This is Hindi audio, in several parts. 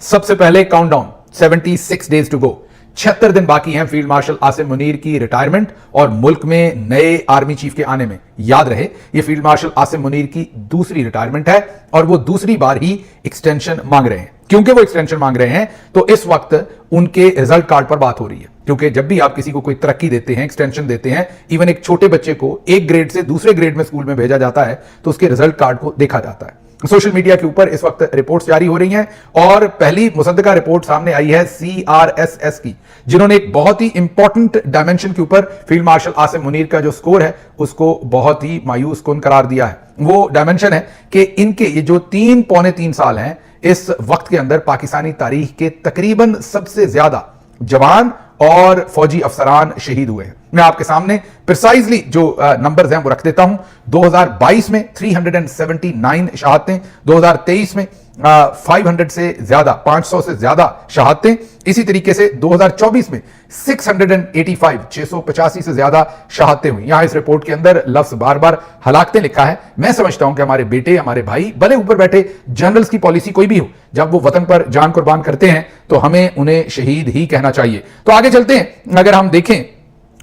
सबसे पहले काउंटडाउन 76 डेज टू गो। 76 दिन बाकी हैं फील्ड मार्शल आसिम मुनीर की रिटायरमेंट और मुल्क में नए आर्मी चीफ के आने में। याद रहे, ये फील्ड मार्शल आसिम मुनीर की दूसरी रिटायरमेंट है और वो दूसरी बार ही एक्सटेंशन मांग रहे हैं। क्योंकि वो एक्सटेंशन मांग रहे हैं तो इस वक्त उनके रिजल्ट कार्ड पर बात हो रही है। क्योंकि जब भी आप किसी को कोई तरक्की देते हैं, एक्सटेंशन देते हैं, इवन एक छोटे बच्चे को एक ग्रेड से दूसरे ग्रेड में स्कूल में भेजा जाता है तो उसके रिजल्ट कार्ड को देखा जाता है। सोशल मीडिया के ऊपर इस वक्त रिपोर्ट्स जारी हो रही हैं और पहली मुसद्दका रिपोर्ट सामने आई है CRSS की, जिन्होंने एक बहुत ही इंपॉर्टेंट डायमेंशन के ऊपर फील्ड मार्शल आसिम मुनीर का जो स्कोर है उसको बहुत ही मायूस कुन करार दिया है। वो डायमेंशन है कि इनके ये जो 3-3.25 साल हैं, इस वक्त के अंदर पाकिस्तानी तारीख के तकरीबन सबसे ज्यादा जवान और फौजी अफसरान शहीद हुए हैं। मैं आपके सामने प्रिसाइजली जो नंबर्स हैं वो रख देता हूं। 2022 में 379 शहादतें, 2023 में 500 से ज्यादा, 500 से ज्यादा शहादतें। इसी तरीके से 2024 में 685 से ज्यादा शहादतें हुई। यहां इस रिपोर्ट के अंदर लफ्ज बार बार हलाकतें लिखा है। मैं समझता हूं कि हमारे बेटे, हमारे भाई, भले ऊपर बैठे जनरल्स की पॉलिसी कोई भी हो, जब वो वतन पर जान कुर्बान करते हैं तो हमें उन्हें शहीद ही कहना चाहिए। तो आगे चलते हैं। अगर हम देखें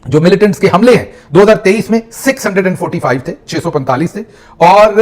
जो मिलिटेंट्स के हमले हैं 2023 में 645 थे, 645 थे, और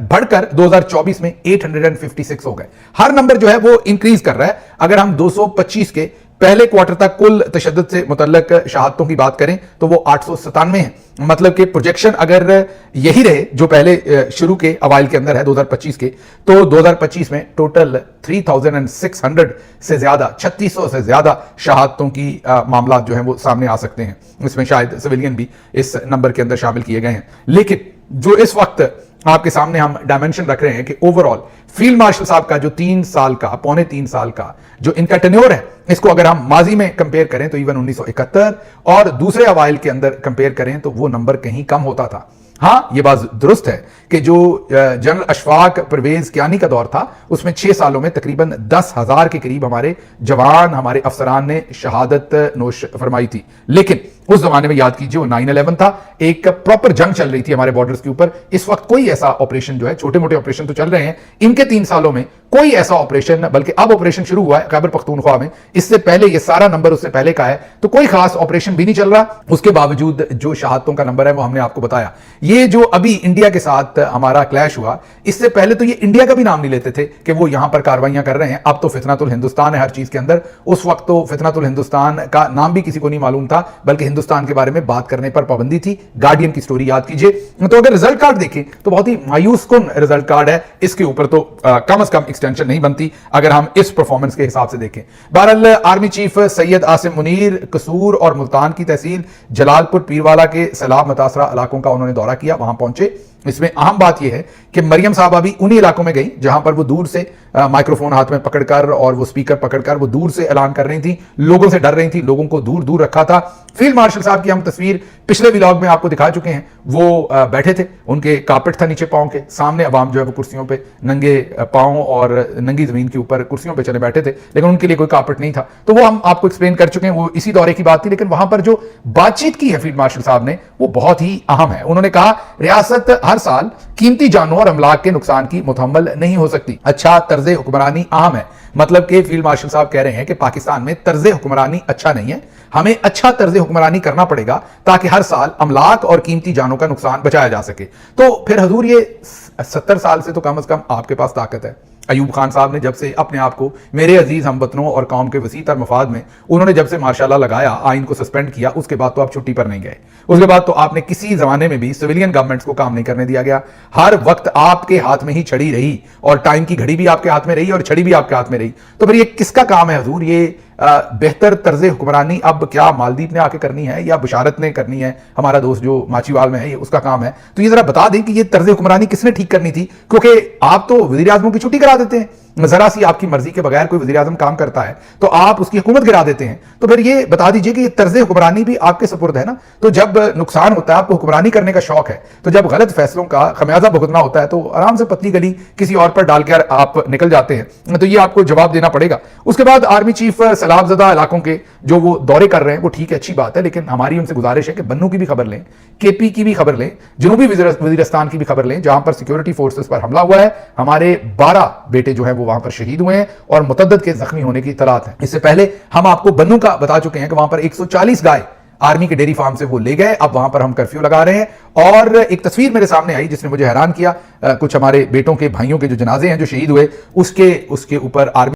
बढ़कर 2024 में 856 हो गए। हर नंबर जो है वो इंक्रीज कर रहा है। अगर हम 225 के पहले क्वार्टर तक कुल तशद्दुद से मुतल्लक शहादतों की बात करें तो वो 897 है। मतलब कि प्रोजेक्शन अगर यही रहे जो पहले शुरू के अवाइल के अंदर है 2025 के, तो 2025 में टोटल 3600 से ज्यादा, 3600 से ज्यादा शहादतों की मामला जो है वो सामने आ सकते हैं। इसमें शायद सिविलियन भी इस नंबर के अंदर शामिल किए गए हैं। लेकिन जो इस वक्त आपके सामने हम डायमेंशन रख रहे हैं कि ओवरऑल फील्ड मार्शल साहब का जो 3 साल का, पौने 3 साल का जो इनका टेन्योर है, इसको अगर हम माजी में कंपेयर करें तो इवन 1971 और दूसरे अवाइल के अंदर कंपेयर करें तो वो नंबर कहीं कम होता था। हाँ, ये बात दुरुस्त है कि जो जनरल अशफाक परवेज कियानी का दौर था उसमें 6 सालों में तकरीबन 10,000 के करीब हमारे जवान, हमारे अफसरान ने शहादत नोश फरमाई थी। लेकिन उस जमाने में याद कीजिए वो 9/11 था, एक प्रॉपर जंग चल रही थी हमारे बॉर्डर्स के ऊपर। इस वक्त कोई ऐसा ऑपरेशन जो है, छोटे मोटे ऑपरेशन तो चल रहे हैं, इनके 3 सालों में कोई ऐसा ऑपरेशन, बल्कि अब ऑपरेशन शुरू हुआ है खैबर पख्तूनख्वा में, इससे पहले ये सारा नंबर उससे पहले का है, तो कोई खास ऑपरेशन भी नहीं चल रहा। उसके बावजूद जो शहादतों का नंबर है वो हमने आपको बताया। ये जो अभी इंडिया के साथ हमारा क्लैश हुआ, इससे पहले तो ये इंडिया का भी नाम नहीं लेते थे कि वो यहां पर कार्रवाइयां कर रहे हैं। अब तो फितनतुल हिंदुस्तान है हर चीज के अंदर। उस वक्त तो फितनतुल हिंदुस्तान का नाम भी किसी को नहीं मालूम था, बल्कि हिंदुस्तान के बारे में बात करने पर पाबंदी थी। गार्डियन की स्टोरी याद कीजिए। तो अगर रिजल्ट कार्ड देखें तो बहुत ही मायूस कुन रिजल्ट कार्ड है। इसके ऊपर तो कम से कम एक्सटेंशन नहीं बनती अगर हम इस परफॉर्मेंस के हिसाब से देखें। बहरहाल आर्मी चीफ सैयद आसिम मुनीर कसूर और मुल्तान की तहसील जलालपुर पीरवाला के सैलाब मुतासरा इलाकों का उन्होंने दौरा किया, वहां पहुंचे। इसमें अहम बात यह है कि मरियम साहबा भी उन्हीं इलाकों में गई जहां पर वो दूर से माइक्रोफोन हाथ में पकड़कर और वो स्पीकर पकड़कर वो दूर से ऐलान कर रही थी, लोगों से डर रही थी, लोगों को दूर दूर रखा था। फील्ड मार्शल साहब की हम तस्वीर पिछले व्लॉग में आपको दिखा चुके हैं। वो बैठे थे, उनके कार्पेट था नीचे पांव के, सामने अवाम जो है वो कुर्सियों पे नंगे पांव और नंगी जमीन के ऊपर कुर्सियों पे चले बैठे थे, लेकिन उनके लिए कोई कार्पेट नहीं था। तो वो हम आपको एक्सप्लेन कर चुके हैं, वो इसी दौरे की बात थी। लेकिन वहां पर जो बातचीत की है फील्ड मार्शल साहब ने वो बहुत ही अहम है। उन्होंने कहा रियासत हर साल कीमती जानों और अमलाक के नुकसान की मुतहम्मल नहीं हो सकती। अच्छा तर्ज हुक्मरानी अहम है। मतलब कि फील्ड मार्शल साहब कह रहे हैं कि पाकिस्तान में तर्ज हुक्मरानी अच्छा नहीं है, हमें अच्छा तर्ज हुक्मरानी करना पड़ेगा ताकि हर साल अमलाक और कीमती जानों का नुकसान बचाया जा सके। तो फिर हजूर ये 70 साल से तो कम से कम आपके पास ताकत है। अयूब खान साहब ने जब से अपने आप को मेरे अजीज हमवतनों और कौम के वसी तर मफाद में उन्होंने जब से माशाल्लाह लगाया, आइन को सस्पेंड किया, उसके बाद तो आप छुट्टी पर नहीं गए। उसके बाद तो आपने किसी जमाने में भी सिविलियन गवर्नमेंट्स को काम नहीं करने दिया गया। हर वक्त आपके हाथ में ही छड़ी रही और टाइम की घड़ी भी आपके हाथ में रही और छड़ी भी आपके हाथ में रही। तो फिर ये किसका काम है हजूर? ये बेहतर तर्ज हुक्मरानी अब क्या मालदीव ने आके करनी है या बशारत ने करनी है? हमारा दोस्त जो माचीवाल में है ये उसका काम है। तो ये जरा बता दें कि ये तर्ज हुक्मरानी किसने ठीक करनी थी, क्योंकि आप तो वजीर आजमों की छुट्टी करा देते हैं। जरा सी आपकी मर्जी के बगैर कोई वजीर आजम काम करता है तो आप उसकी हुकूमत गिरा देते हैं। तो फिर ये बता दीजिए कि ये तर्ज हुक्मरानी भी आपके सुपुर्द है ना। तो जब नुकसान होता है, आपको हुक्मरानी करने का शौक है, तो जब गलत फैसलों का खमियाजा भुगतना होता है तो आराम से पतली गली किसी और पर डालकर आप निकल जाते हैं। तो ये आपको जवाब देना पड़ेगा। उसके बाद आर्मी चीफ सैलाबजदा इलाकों के जो वो दौरे कर रहे हैं वो ठीक है, अच्छी बात है, लेकिन हमारी उनसे गुजारिश है कि बन्नू की भी खबर लें, केपी की भी खबर लें, जनूबी वजीरिस्तान की भी खबर लें जहां पर सिक्योरिटी फोर्सेस पर हमला हुआ है। हमारे 12 बेटे जो है वो वो वहां पर शहीद हुए हैं और मुतद्दद के जख्मी होने की इतलात है। इससे पहले हम आपको बन्नू का बता चुके हैं कि वहां पर 140 गाय आर्मी के डेयरी फार्म से वो ले गए। अब वहां पर हम कर्फ्यू लगा रहे हैं और एक तस्वीर मेरे सामने आई जिसने मुझे हैरान किया। कुछ हमारे बेटों के भाइयों के जो जनाजे हैं जो शहीद हुए उसके ऊपर आर्मी